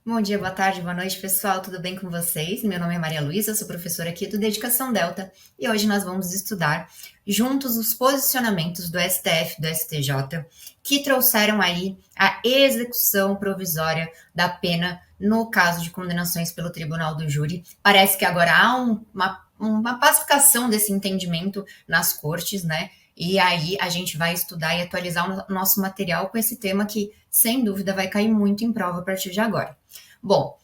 Bom dia, boa tarde, boa noite, pessoal. Tudo bem com vocês? Meu nome é Maria Luísa, sou professora aqui do Dedicação Delta e hoje nós vamos estudar juntos os posicionamentos do STF e do STJ que trouxeram aí a execução provisória da pena no caso de condenações pelo Tribunal do Júri. Parece que agora há uma pacificação desse entendimento nas cortes, né? E aí a gente vai estudar e atualizar o nosso material com esse tema que, sem dúvida, vai cair muito em prova a partir de agora. Bom,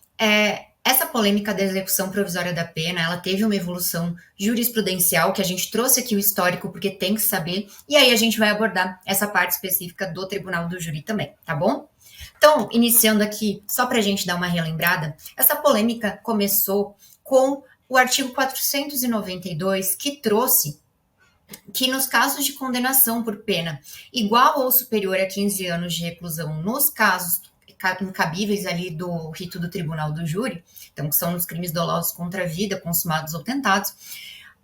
essa polêmica da execução provisória da pena, ela teve uma evolução jurisprudencial, que a gente trouxe aqui o histórico, porque tem que saber, e aí a gente vai abordar essa parte específica do Tribunal do Júri também, tá bom? Então, iniciando aqui, só para a gente dar uma relembrada, essa polêmica começou com o artigo 492, que trouxe que nos casos de condenação por pena igual ou superior a 15 anos de reclusão, nos casos incabíveis ali do rito do tribunal do júri, então que são os crimes dolosos contra a vida, consumados ou tentados,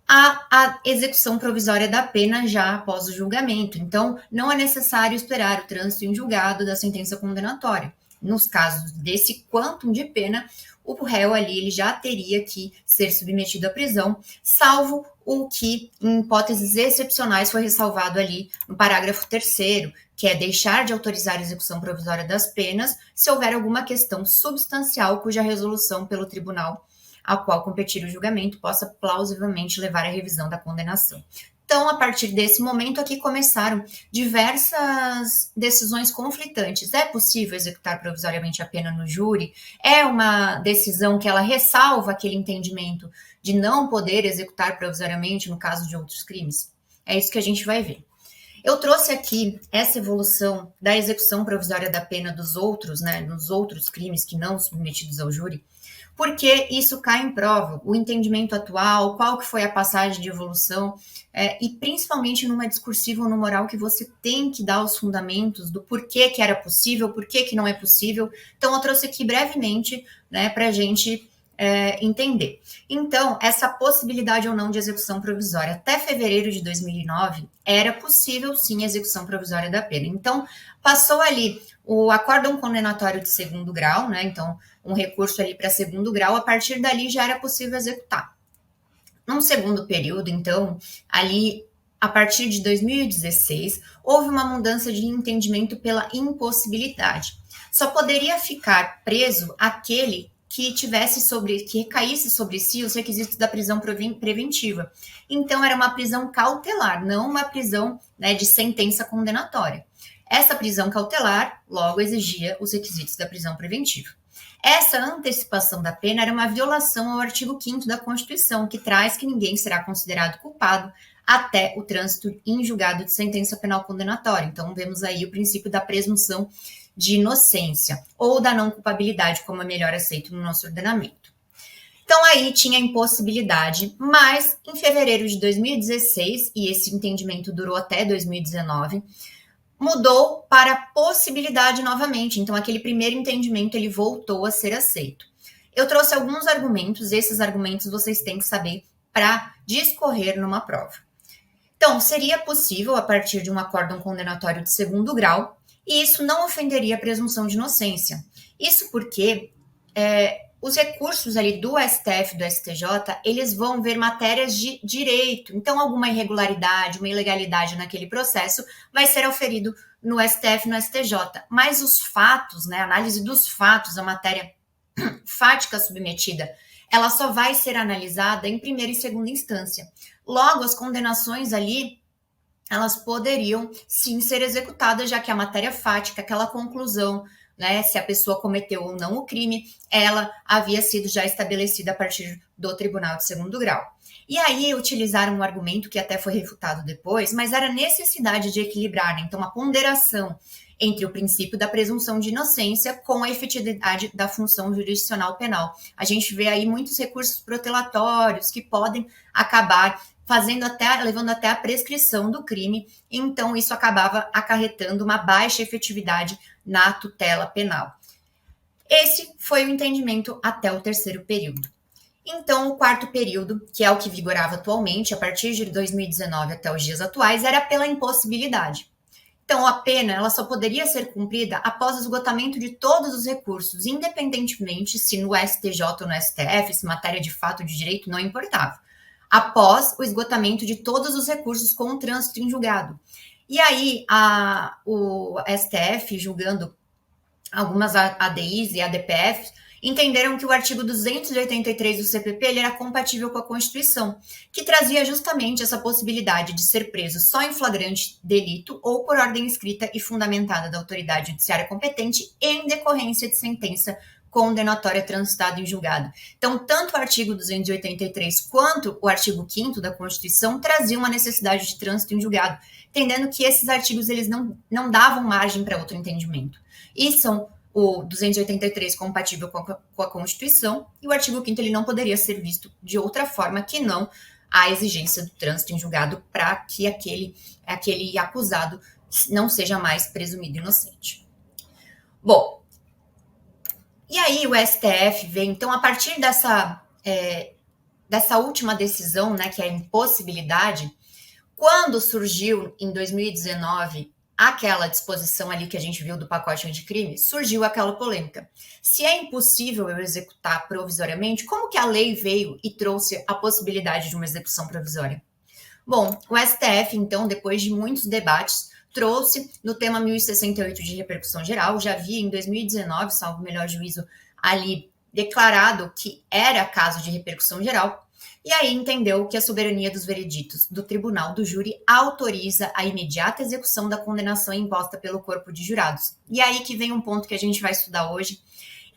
a execução provisória da pena já após o julgamento. Então, não é necessário esperar o trânsito em julgado da sentença condenatória. Nos casos desse quantum de pena, o réu ali ele já teria que ser submetido à prisão, salvo o que, em hipóteses excepcionais, foi ressalvado ali no parágrafo 3º, que é deixar de autorizar a execução provisória das penas se houver alguma questão substancial cuja resolução pelo tribunal a qual competir o julgamento possa plausivelmente levar à revisão da condenação. Então, a partir desse momento aqui começaram diversas decisões conflitantes. É possível executar provisoriamente a pena no júri? É uma decisão que ela ressalva aquele entendimento de não poder executar provisoriamente no caso de outros crimes? É isso que a gente vai ver. Eu trouxe aqui essa evolução da execução provisória da pena dos outros, né, nos outros crimes que não submetidos ao júri, porque isso cai em prova, o entendimento atual, qual que foi a passagem de evolução, e principalmente numa discursiva ou no moral que você tem que dar os fundamentos do porquê que era possível, porquê que não é possível. Então, eu trouxe aqui brevemente, né, para a gente entender. Então, essa possibilidade ou não de execução provisória até fevereiro de 2009, era possível sim a execução provisória da pena. Então, passou ali o acórdão condenatório de segundo grau, né? Então, um recurso ali para segundo grau, a partir dali já era possível executar. Num segundo período, então, ali a partir de 2016, houve uma mudança de entendimento pela impossibilidade. Só poderia ficar preso aquele que recaísse sobre si os requisitos da prisão preventiva. Então, era uma prisão cautelar, não uma prisão, né, de sentença condenatória. Essa prisão cautelar, logo, exigia os requisitos da prisão preventiva. Essa antecipação da pena era uma violação ao artigo 5º da Constituição, que traz que ninguém será considerado culpado até o trânsito em julgado de sentença penal condenatória. Então, vemos aí o princípio da presunção de inocência, ou da não culpabilidade, como é melhor aceito no nosso ordenamento. Então, aí tinha a impossibilidade, mas em fevereiro de 2016, e esse entendimento durou até 2019, mudou para possibilidade novamente. Então, aquele primeiro entendimento, ele voltou a ser aceito. Eu trouxe alguns argumentos, esses argumentos vocês têm que saber para discorrer numa prova. Então, seria possível, a partir de um acórdão condenatório de segundo grau, e isso não ofenderia a presunção de inocência. Isso porque os recursos ali do STF e do STJ, eles vão ver matérias de direito. Então, alguma irregularidade, uma ilegalidade naquele processo vai ser auferido no STF e no STJ. Mas os fatos, né, a análise dos fatos, a matéria fática submetida, ela só vai ser analisada em primeira e segunda instância. Logo, as condenações ali, elas poderiam sim ser executadas, já que a matéria fática, aquela conclusão, né, se a pessoa cometeu ou não o crime, ela havia sido já estabelecida a partir do tribunal de segundo grau. E aí utilizaram um argumento que até foi refutado depois, mas era a necessidade de equilibrar, né? Então, a ponderação entre o princípio da presunção de inocência com a efetividade da função jurisdicional penal. A gente vê aí muitos recursos protelatórios que podem acabar levando até a prescrição do crime, então isso acabava acarretando uma baixa efetividade na tutela penal. Esse foi o entendimento até o terceiro período. Então, o quarto período, que é o que vigorava atualmente, a partir de 2019 até os dias atuais, era pela impossibilidade. Então, a pena ela só poderia ser cumprida após o esgotamento de todos os recursos, independentemente se no STJ ou no STF, se matéria de fato de direito não importava. Após o esgotamento de todos os recursos com o trânsito em julgado. E aí, o STF, julgando algumas ADIs e ADPFs, entenderam que o artigo 283 do CPP ele era compatível com a Constituição, que trazia justamente essa possibilidade de ser preso só em flagrante delito ou por ordem escrita e fundamentada da autoridade judiciária competente em decorrência de sentença condenatória transitada em julgado. Então, tanto o artigo 283 quanto o artigo 5º da Constituição traziam uma necessidade de trânsito em julgado, entendendo que esses artigos eles não davam margem para outro entendimento. E são o 283 compatível com a Constituição e o artigo 5º ele não poderia ser visto de outra forma que não a exigência do trânsito em julgado para que aquele acusado não seja mais presumido inocente. Bom, e aí o STF vem, então, a partir dessa última decisão, né, que é a impossibilidade, quando surgiu em 2019 aquela disposição ali que a gente viu do pacote anticrime, surgiu aquela polêmica. Se é impossível eu executar provisoriamente, como que a lei veio e trouxe a possibilidade de uma execução provisória? Bom, o STF, então, depois de muitos debates, trouxe no tema 1068 de repercussão geral, já havia em 2019, salvo o melhor juízo, ali declarado que era caso de repercussão geral, e aí entendeu que a soberania dos vereditos do tribunal do júri autoriza a imediata execução da condenação imposta pelo corpo de jurados. E aí que vem um ponto que a gente vai estudar hoje,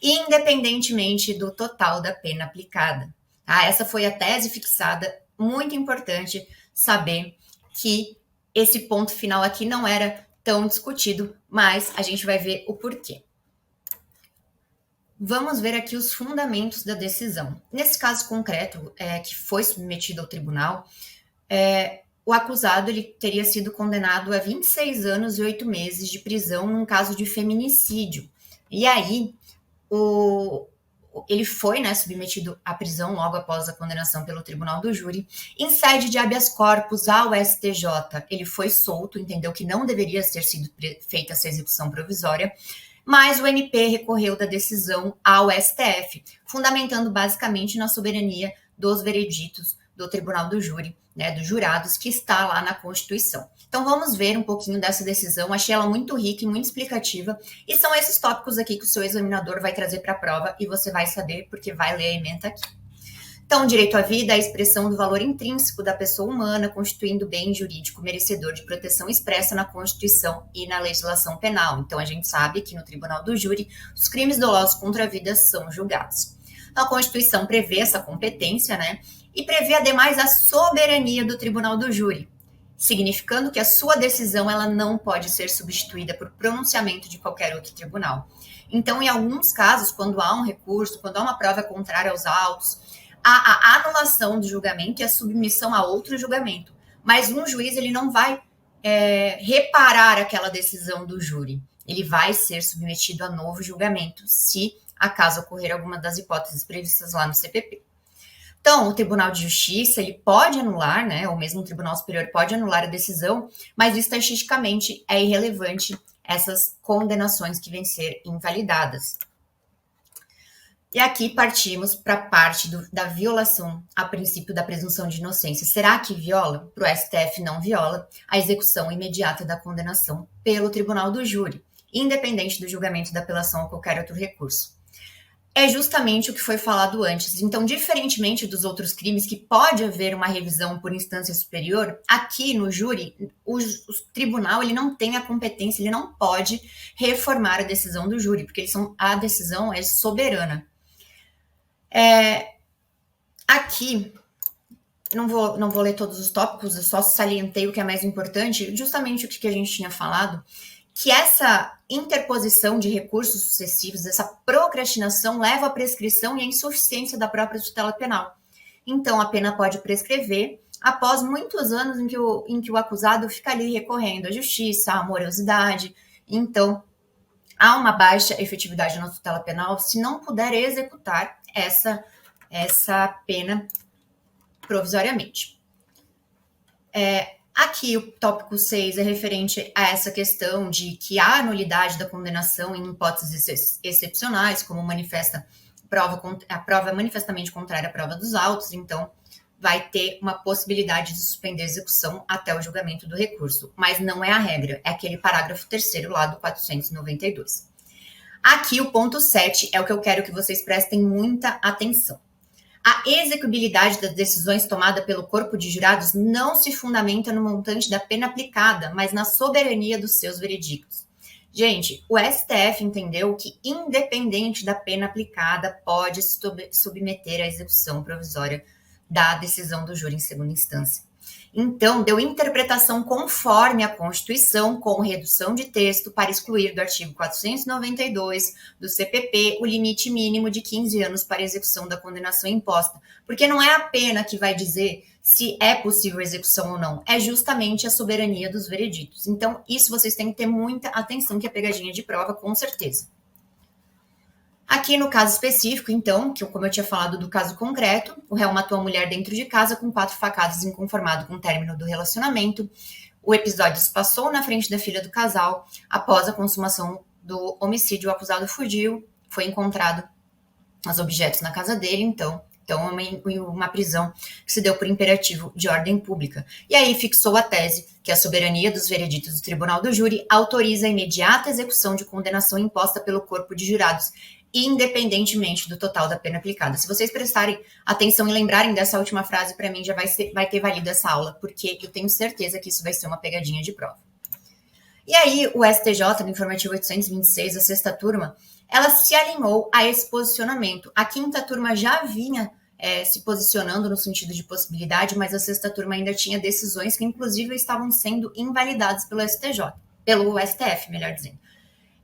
independentemente do total da pena aplicada. Tá? Essa foi a tese fixada, muito importante saber que esse ponto final aqui não era tão discutido, mas a gente vai ver o porquê. Vamos ver aqui os fundamentos da decisão. Nesse caso concreto, que foi submetido ao tribunal, o acusado ele teria sido condenado a 26 anos e 8 meses de prisão num caso de feminicídio. E aí, ele foi, né, submetido à prisão logo após a condenação pelo tribunal do júri. Em sede de habeas corpus ao STJ, ele foi solto, entendeu que não deveria ter sido feita essa execução provisória, mas o MP recorreu da decisão ao STF, fundamentando basicamente na soberania dos vereditos do tribunal do júri, né, dos jurados, que está lá na Constituição. Então vamos ver um pouquinho dessa decisão, achei ela muito rica e muito explicativa, e são esses tópicos aqui que o seu examinador vai trazer para a prova e você vai saber porque vai ler a ementa aqui. Então, o direito à vida é a expressão do valor intrínseco da pessoa humana, constituindo bem jurídico merecedor de proteção expressa na Constituição e na legislação penal. Então, a gente sabe que no Tribunal do Júri, os crimes dolosos contra a vida são julgados. A Constituição prevê essa competência, né? E prevê, ademais, a soberania do Tribunal do Júri, significando que a sua decisão ela não pode ser substituída por pronunciamento de qualquer outro tribunal. Então, em alguns casos, quando há um recurso, quando há uma prova contrária aos autos, há a anulação do julgamento e a submissão a outro julgamento. Mas um juiz ele não vai reparar aquela decisão do júri. Ele vai ser submetido a novo julgamento, se acaso ocorrer alguma das hipóteses previstas lá no CPP. Então, o Tribunal de Justiça, ele pode anular, né, ou mesmo o Tribunal Superior pode anular a decisão, mas estatisticamente é irrelevante essas condenações que vêm ser invalidadas. E aqui partimos para a parte da violação a princípio da presunção de inocência. Será que viola? Para o STF não viola a execução imediata da condenação pelo Tribunal do Júri, independente do julgamento da apelação ou qualquer outro recurso. É justamente o que foi falado antes. Então, diferentemente dos outros crimes, que pode haver uma revisão por instância superior, aqui no júri, o tribunal ele não tem a competência, ele não pode reformar a decisão do júri, porque a decisão é soberana. Aqui, não vou ler todos os tópicos, eu só salientei o que é mais importante, justamente o que a gente tinha falado, que essa interposição de recursos sucessivos, essa procrastinação leva à prescrição e à insuficiência da própria tutela penal. Então, a pena pode prescrever após muitos anos em que o acusado fica ali recorrendo à justiça, à morosidade. Então, há uma baixa efetividade na tutela penal se não puder executar essa pena provisoriamente. Aqui o tópico 6 é referente a essa questão de que há nulidade da condenação em hipóteses excepcionais, como a prova é manifestamente contrária à prova dos autos, então vai ter uma possibilidade de suspender a execução até o julgamento do recurso, mas não é a regra, é aquele parágrafo 3º lá do 492. Aqui o ponto 7 é o que eu quero que vocês prestem muita atenção. A execuibilidade das decisões tomadas pelo corpo de jurados não se fundamenta no montante da pena aplicada, mas na soberania dos seus veredictos. Gente, o STF entendeu que, independente da pena aplicada, pode se submeter à execução provisória da decisão do júri em segunda instância. Então, deu interpretação conforme a Constituição, com redução de texto, para excluir do artigo 492 do CPP o limite mínimo de 15 anos para execução da condenação imposta. Porque não é a pena que vai dizer se é possível execução ou não, é justamente a soberania dos vereditos. Então, isso vocês têm que ter muita atenção, que é pegadinha de prova, com certeza. Aqui no caso específico, então, que como eu tinha falado do caso concreto, o réu matou a mulher dentro de casa com 4 facadas, inconformado com o término do relacionamento. O episódio se passou na frente da filha do casal. Após a consumação do homicídio, o acusado fugiu, foi encontrado os objetos na casa dele, então uma prisão que se deu por imperativo de ordem pública. E aí fixou a tese que a soberania dos vereditos do Tribunal do Júri autoriza a imediata execução de condenação imposta pelo corpo de jurados, independentemente do total da pena aplicada. Se vocês prestarem atenção e lembrarem dessa última frase, para mim já vai ter valido essa aula, porque eu tenho certeza que isso vai ser uma pegadinha de prova. E aí, o STJ, no informativo 826, a sexta turma, ela se alinhou a esse posicionamento. A quinta turma já vinha se posicionando no sentido de possibilidade, mas a sexta turma ainda tinha decisões que, inclusive, estavam sendo invalidadas pelo STF, melhor dizendo.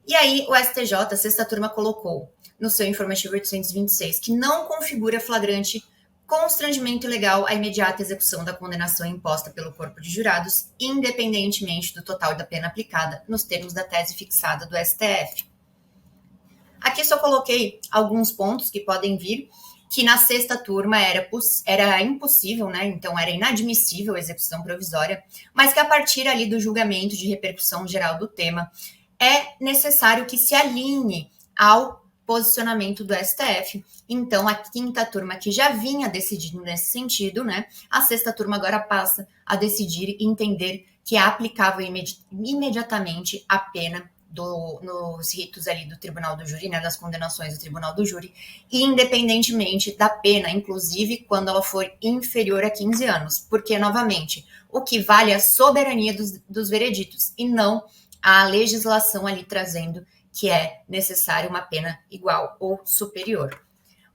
E aí, o STJ, a sexta turma, colocou no seu informativo 826 que não configura flagrante constrangimento ilegal a imediata execução da condenação imposta pelo corpo de jurados, independentemente do total da pena aplicada, nos termos da tese fixada do STF. Aqui só coloquei alguns pontos que podem vir, que na sexta turma era impossível, né? Então era inadmissível a execução provisória, mas que a partir ali do julgamento de repercussão geral do tema, é necessário que se alinhe ao posicionamento do STF. Então, a quinta turma, que já vinha decidindo nesse sentido, né? A sexta turma agora passa a decidir e entender que é aplicável imediatamente a pena nos ritos ali do Tribunal do Júri, né, das condenações do Tribunal do Júri, independentemente da pena, inclusive quando ela for inferior a 15 anos. Porque, novamente, o que vale é a soberania dos vereditos e não a legislação ali trazendo que é necessário uma pena igual ou superior.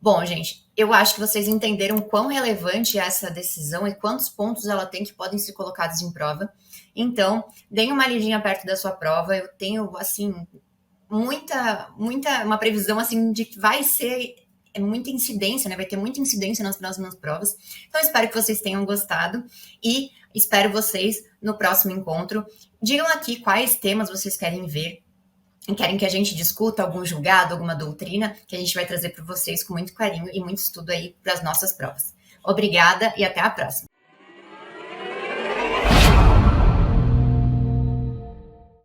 Bom, gente, eu acho que vocês entenderam quão relevante é essa decisão e quantos pontos ela tem que podem ser colocados em prova. Então, deem uma lidinha perto da sua prova. Eu tenho, assim, uma previsão, assim, de que vai ser muita incidência, né? Vai ter muita incidência nas próximas provas. Então, espero que vocês tenham gostado e espero vocês no próximo encontro. Digam aqui quais temas vocês querem ver e querem que a gente discuta algum julgado, alguma doutrina, que a gente vai trazer para vocês com muito carinho e muito estudo aí para as nossas provas. Obrigada e até a próxima.